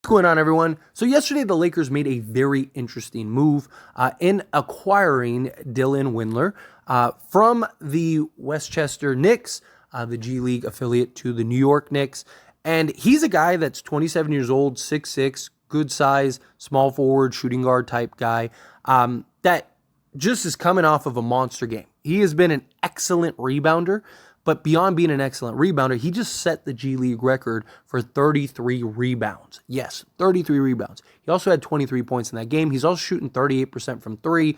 going on, everyone? So yesterday, the Lakers made a very interesting move in acquiring Dylan Windler from the Westchester Knicks, the G League affiliate to the New York Knicks. And he's a guy that's 27 years old, 6'6", good size, small forward, shooting guard type guy that just is coming off of a monster game. He has been an excellent rebounder. But beyond being an excellent rebounder, he just set the G League record for 33 rebounds. Yes, 33 rebounds. He also had 23 points in that game. He's also shooting 38% from three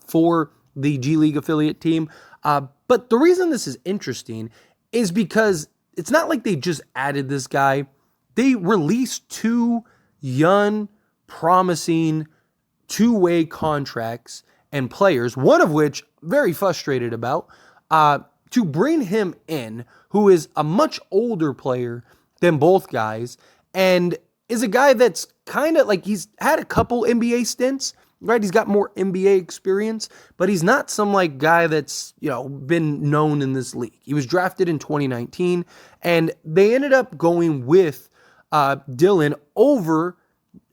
for the G League affiliate team. But the reason this is interesting is because it's not like they just added this guy. They released two young, promising, two-way contracts and players, one of which very frustrated about, to bring him in, who is a much older player than both guys, and is a guy that's kind of like, he's had a couple NBA stints, right? He's got more NBA experience, but he's not some like guy that's, been known in this league. He was drafted in 2019, and they ended up going with Dylan over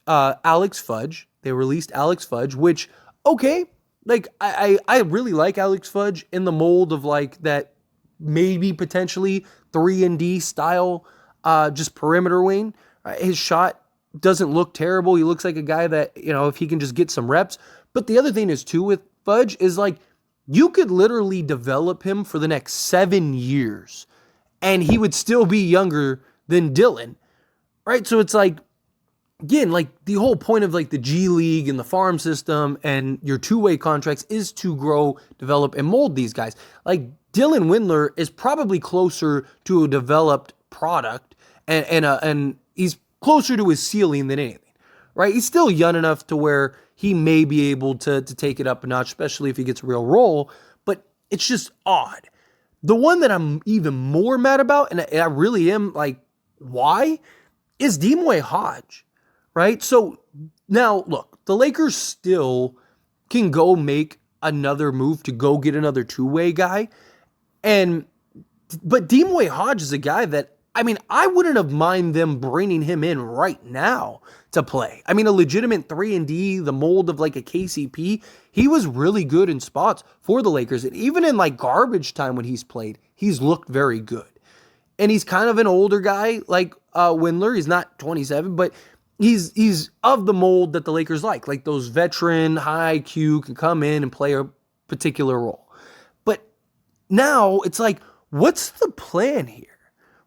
Alex Fudge. They released Alex Fudge, which, okay, like, I really like Alex Fudge in the mold of like that maybe potentially 3-and-D style, just perimeter wing. His shot doesn't look terrible. He looks like a guy that, if he can just get some reps. But the other thing is too with Fudge is like, you could literally develop him for the next 7 years and he would still be younger than Dylan, right? So it's like, again, like the whole point of like the G League and the farm system and your two-way contracts is to grow, develop, and mold these guys. Like Dylan Windler is probably closer to a developed product and he's closer to his ceiling than anything, right? He's still young enough to where he may be able to take it up a notch, especially if he gets a real role, but it's just odd. The one that I'm even more mad about, and I really am like, why, is Dmoi Hodge. Right? So now, look, the Lakers still can go make another move to go get another two-way guy. But Dmoi Hodge is a guy that, I wouldn't have mind them bringing him in right now to play. A legitimate 3-and-D, the mold of like a KCP, he was really good in spots for the Lakers. And even in like garbage time when he's played, he's looked very good. And he's kind of an older guy like Windler. He's not 27, but He's of the mold that the Lakers like those veteran, high IQ, can come in and play a particular role. But now it's like, what's the plan here,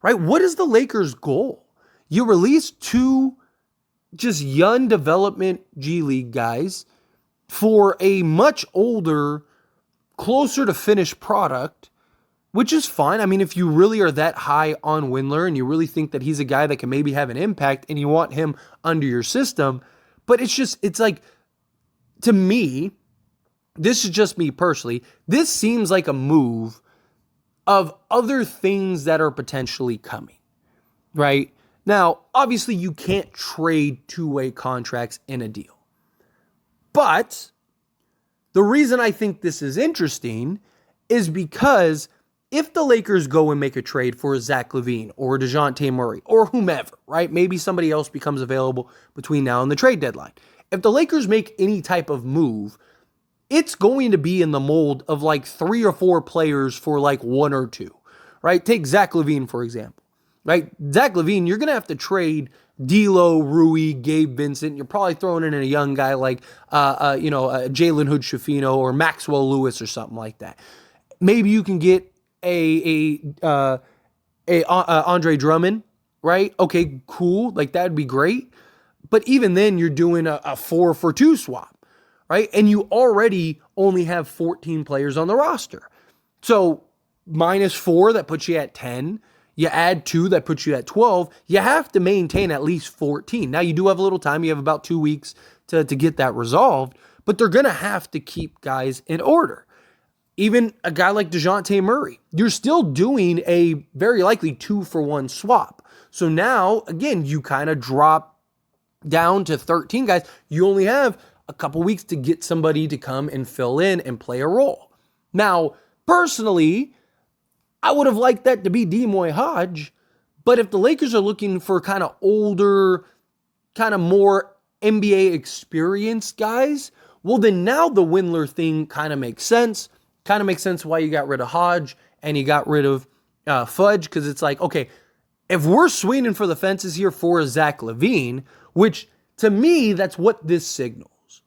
right? What is the Lakers' goal? You release two just young development G League guys for a much older, closer to finished product, which is fine. If you really are that high on Windler and you really think that he's a guy that can maybe have an impact and you want him under your system, but it's like, to me, this is just me personally, this seems like a move of other things that are potentially coming, right? Now, obviously you can't trade two-way contracts in a deal. But the reason I think this is interesting is because if the Lakers go and make a trade for Zach LaVine or DeJounte Murray or whomever, right? Maybe somebody else becomes available between now and the trade deadline. If the Lakers make any type of move, it's going to be in the mold of like 3 or 4 players for like 1 or 2, right? Take Zach LaVine, for example, right? Zach LaVine, you're going to have to trade D'Lo, Rui, Gabe Vincent. You're probably throwing in a young guy like, Jalen Hood-Schifino or Maxwell Lewis or something like that. Maybe you can get Andre Drummond, right? Okay, cool. Like that'd be great. But even then you're doing a 4-for-2 swap, right? And you already only have 14 players on the roster. So -4, that puts you at 10. You add 2, that puts you at 12. You have to maintain at least 14. Now you do have a little time. You have about 2 weeks to get that resolved, but they're going to have to keep guys in order. Even a guy like DeJounte Murray, you're still doing a very likely 2-for-1 swap. So now, again, you kind of drop down to 13 guys. You only have a couple weeks to get somebody to come and fill in and play a role. Now, personally, I would have liked that to be Dmoi Hodge, but if the Lakers are looking for kind of older, kind of more NBA experienced guys, well, then now the Windler thing kind of makes sense. Kind of makes sense why you got rid of Hodge and you got rid of Fudge, because it's like, okay, if we're swinging for the fences here for Zach LaVine, which to me, that's what this signals.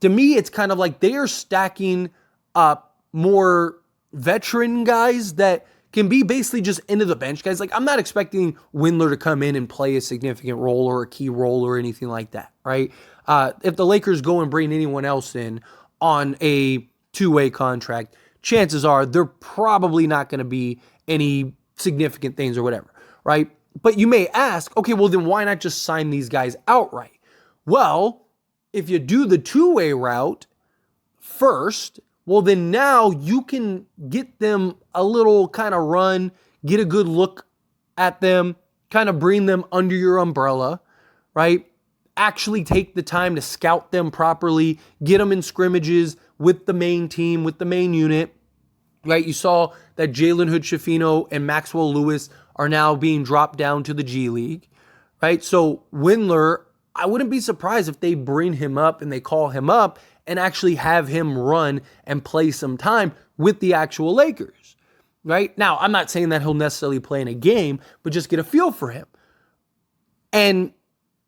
To me, it's kind of like they are stacking up more veteran guys that can be basically just into the bench guys. Like, I'm not expecting Windler to come in and play a significant role or a key role or anything like that, right? If the Lakers go and bring anyone else in on a two-way contract, chances are they're probably not going to be any significant things or whatever, right? But you may ask, okay, well, then why not just sign these guys outright? Well, if you do the two-way route first, well, then now you can get them a little kind of run, get a good look at them, kind of bring them under your umbrella, right? Actually take the time to scout them properly, get them in scrimmages with the main team, with the main unit, right? You saw that Jalen Hood-Schifino and Maxwell Lewis are now being dropped down to the G League, right? So Windler, I wouldn't be surprised if they bring him up and they call him up and actually have him run and play some time with the actual Lakers, right? Now, I'm not saying that he'll necessarily play in a game, but just get a feel for him. And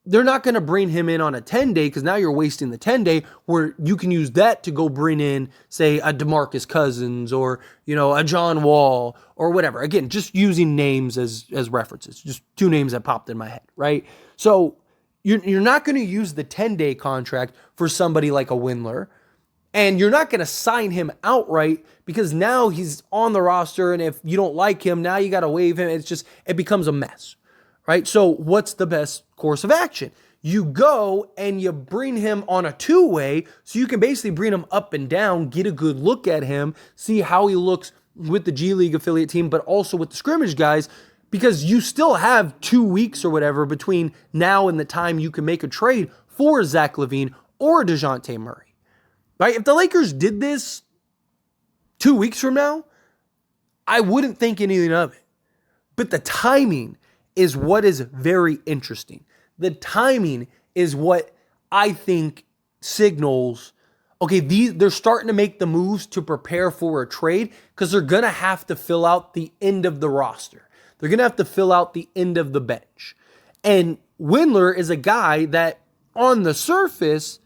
they're not going to bring him in on a 10-day because now you're wasting the 10-day where you can use that to go bring in, say, a DeMarcus Cousins or, a John Wall or whatever. Again, just using names as references, just two names that popped in my head, right? So you're not going to use the 10-day contract for somebody like a Windler, and you're not going to sign him outright because now he's on the roster, and if you don't like him, now you got to waive him. It becomes a mess, right? So what's the best course of action? You go and you bring him on a two-way so you can basically bring him up and down, get a good look at him, see how he looks with the G League affiliate team, but also with the scrimmage guys, because you still have 2 weeks or whatever between now and the time you can make a trade for Zach LaVine or DeJounte Murray, right? If the Lakers did this 2 weeks from now, I wouldn't think anything of it. But the timing is what is very interesting. The timing is what I think signals, okay, they're starting to make the moves to prepare for a trade because they're going to have to fill out the end of the roster. They're going to have to fill out the end of the bench. And Windler is a guy that on the surface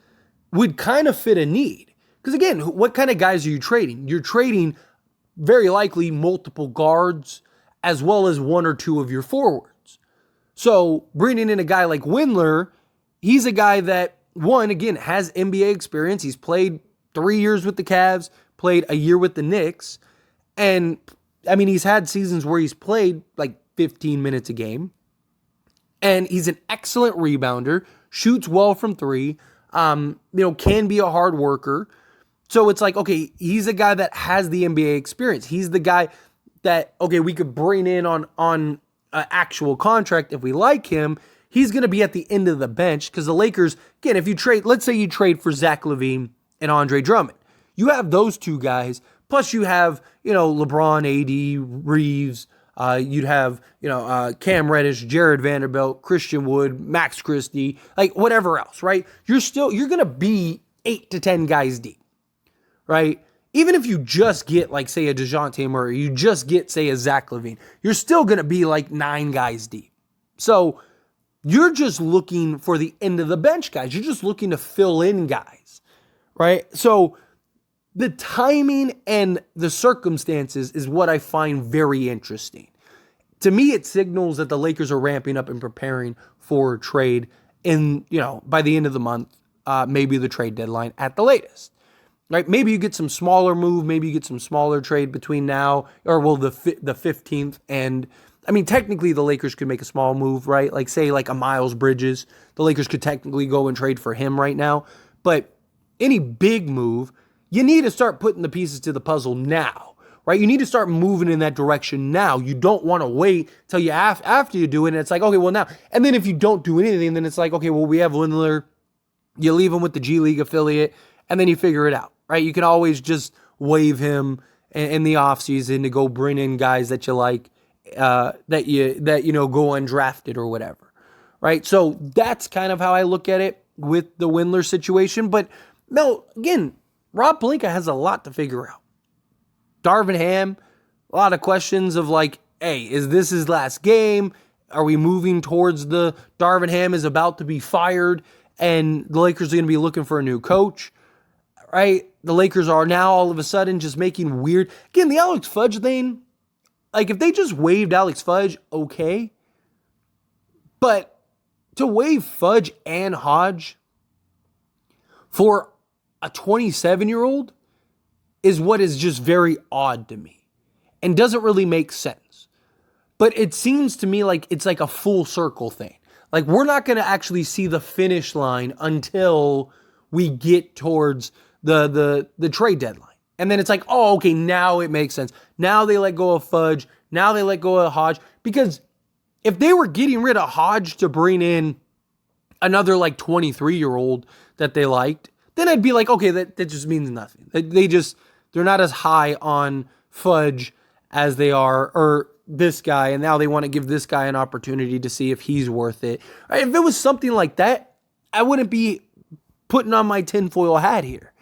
would kind of fit a need. Because again, what kind of guys are you trading? You're trading very likely multiple guards as well as one or two of your forwards. So bringing in a guy like Windler, he's a guy that, one, again, has NBA experience. He's played 3 years with the Cavs, played a year with the Knicks, and I mean, he's had seasons where he's played like 15 minutes a game, and he's an excellent rebounder, shoots well from three, can be a hard worker. So it's like, okay, he's a guy that has the NBA experience. He's the guy that, okay, we could bring in on an actual contract if we like him. He's going to be at the end of the bench because the Lakers, again, if you trade, let's say you trade for Zach LaVine and Andre Drummond. You have those two guys. Plus, you have, LeBron, AD, Reeves. You'd have, Cam Reddish, Jared Vanderbilt, Christian Wood, Max Christie, like whatever else, right? You're going to be 8 to 10 guys deep, right? Even if you just get, like, say, a DeJounte Murray, you just get, say, a Zach LaVine, you're still going to be like 9 guys deep. So you're just looking for the end of the bench guys. You're just looking to fill in guys, right? So the timing and the circumstances is what I find very interesting. To me, it signals that the Lakers are ramping up and preparing for a trade by the end of the month, maybe the trade deadline at the latest. Right? Maybe you get some smaller move, maybe you get some smaller trade between now or the 15th and I mean, technically the Lakers could make a small move, right? Like say like a Miles Bridges, the Lakers could technically go and trade for him right now, but any big move, you need to start putting the pieces to the puzzle now, right? You need to start moving in that direction now. You don't want to wait till you after you do it, and it's like, okay, well now. And then if you don't do anything, then it's like, okay, well we have Windler. You leave him with the G League affiliate, and then you figure it out, right? You can always just waive him in the offseason to go bring in guys that you like, that you go undrafted or whatever, right? So that's kind of how I look at it with the Windler situation. But Mel, again, Rob Pelinka has a lot to figure out. Darvin Ham, a lot of questions of like, hey, is this his last game? Are we moving towards the Darvin Ham is about to be fired and the Lakers are going to be looking for a new coach, right? The Lakers are now all of a sudden just making weird. Again, the Alex Fudge thing, like if they just waived Alex Fudge, okay. But to waive Fudge and Hodge for a 27-year-old is what is just very odd to me and doesn't really make sense. But it seems to me like it's like a full circle thing. Like we're not going to actually see the finish line until we get towards the trade deadline. And then it's like, oh, okay, now it makes sense. Now they let go of Fudge. Now they let go of Hodge. Because if they were getting rid of Hodge to bring in another like 23-year-old that they liked, then I'd be like, okay, that just means nothing. They're not as high on Fudge as they are, or this guy, and now they want to give this guy an opportunity to see if he's worth it. Right? If it was something like that, I wouldn't be putting on my tinfoil hat here.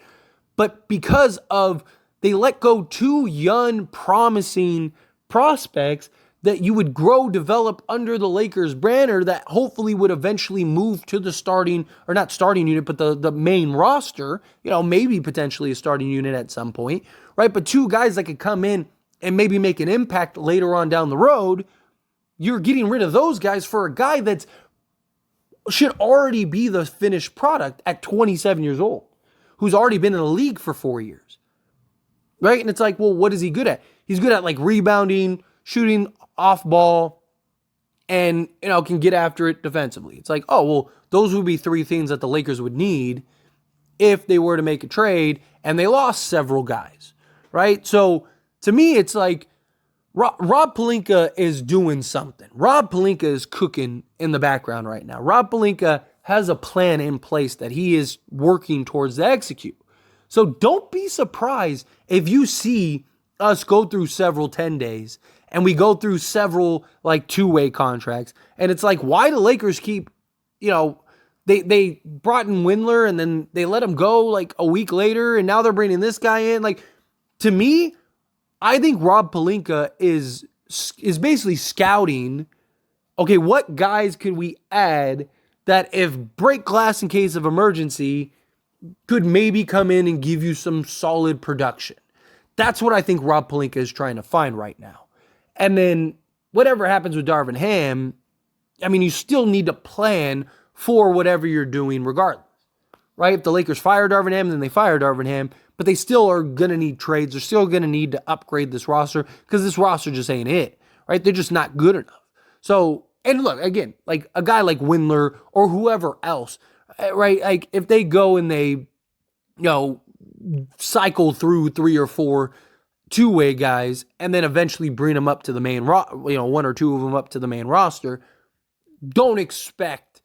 But because of they let go two young, promising prospects that you would grow, develop under the Lakers banner that hopefully would eventually move to the starting, or not starting unit, but the main roster, maybe potentially a starting unit at some point, right? But two guys that could come in and maybe make an impact later on down the road, you're getting rid of those guys for a guy that should already be the finished product at 27 years old, who's already been in the league for 4 years, right? And it's like, well, what is he good at? He's good at like rebounding, shooting off ball, and can get after it defensively. It's like, oh, well, those would be three things that the Lakers would need if they were to make a trade, and they lost several guys, right? So to me, it's like Rob Pelinka is doing something. Rob Pelinka is cooking in the background right now. Rob Pelinka has a plan in place that he is working towards to execute. So don't be surprised if you see us go through several 10 days and we go through several like two-way contracts. And it's like, why do Lakers keep, they brought in Windler and then they let him go like a week later and now they're bringing this guy in. Like, to me, I think Rob Pelinka is basically scouting, okay, what guys could we add that if break glass in case of emergency could maybe come in and give you some solid production. That's what I think Rob Pelinka is trying to find right now. And then whatever happens with Darvin Ham, I mean, you still need to plan for whatever you're doing regardless, right? If the Lakers fire Darvin Ham, then they fire Darvin Ham, but they still are going to need trades. They're still going to need to upgrade this roster because this roster just ain't it, right? They're just not good enough. So, and look, again, like a guy like Windler or whoever else, right? Like if they go and they, cycle through 3 or 4 two-way guys and then eventually bring them up to the main, one or two of them up to the main roster, don't expect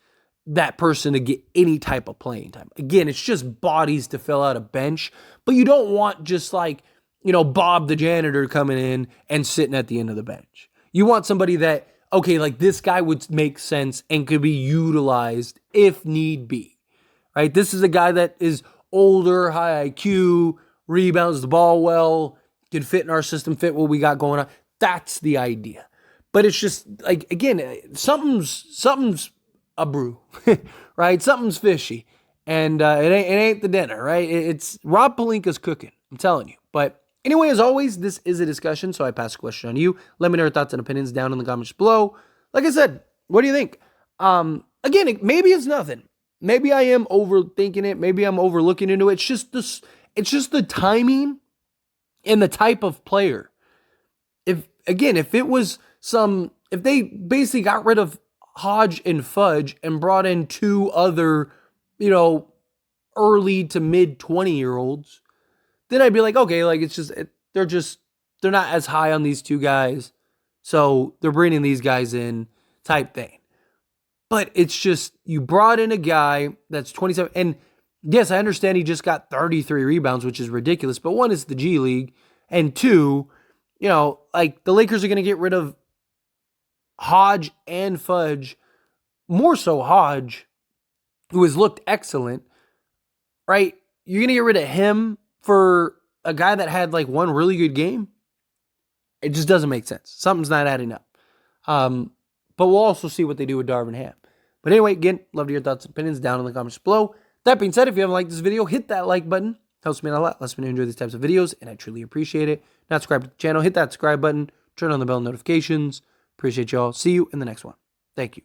that person to get any type of playing time. Again, it's just bodies to fill out a bench, but you don't want just like, Bob the janitor coming in and sitting at the end of the bench. You want somebody that, okay, like this guy would make sense and could be utilized if need be, right? This is a guy that is older, high IQ, rebounds the ball well, can fit in our system, fit what we got going on. That's the idea. But it's just like, again, something's a brew, right? Something's fishy. And it ain't the dinner, right? It's Rob Pelinka's cooking. I'm telling you. But anyway, as always, this is a discussion, so I pass the question on you. Let me know your thoughts and opinions down in the comments below. Like I said, what do you think? Again, maybe it's nothing. Maybe I am overthinking it. Maybe I'm overlooking into it. It's just the timing and the type of player. If they basically got rid of Hodge and Fudge and brought in 2 other, early to mid 20-year-olds, then I'd be like, okay, like they're not as high on these 2 guys, so they're bringing these guys in type thing. But it's just, you brought in a guy that's 27, and yes, I understand he just got 33 rebounds, which is ridiculous, but 1, is the G League, and 2, like the Lakers are going to get rid of Hodge and Fudge more so Hodge, who has looked excellent, right? You're going to get rid of him for a guy that had like one really good game? It just doesn't make sense. Something's not adding up. But we'll also see what they do with Darvin Ham. But anyway, again, love to hear your thoughts and opinions down in the comments below. That being said, if you haven't liked this video, hit that like button. Helps me out a lot. Lets me enjoy these types of videos, and I truly appreciate it. Not subscribed to the channel, hit that subscribe button. Turn on the bell notifications. Appreciate y'all. See you in the next one. Thank you.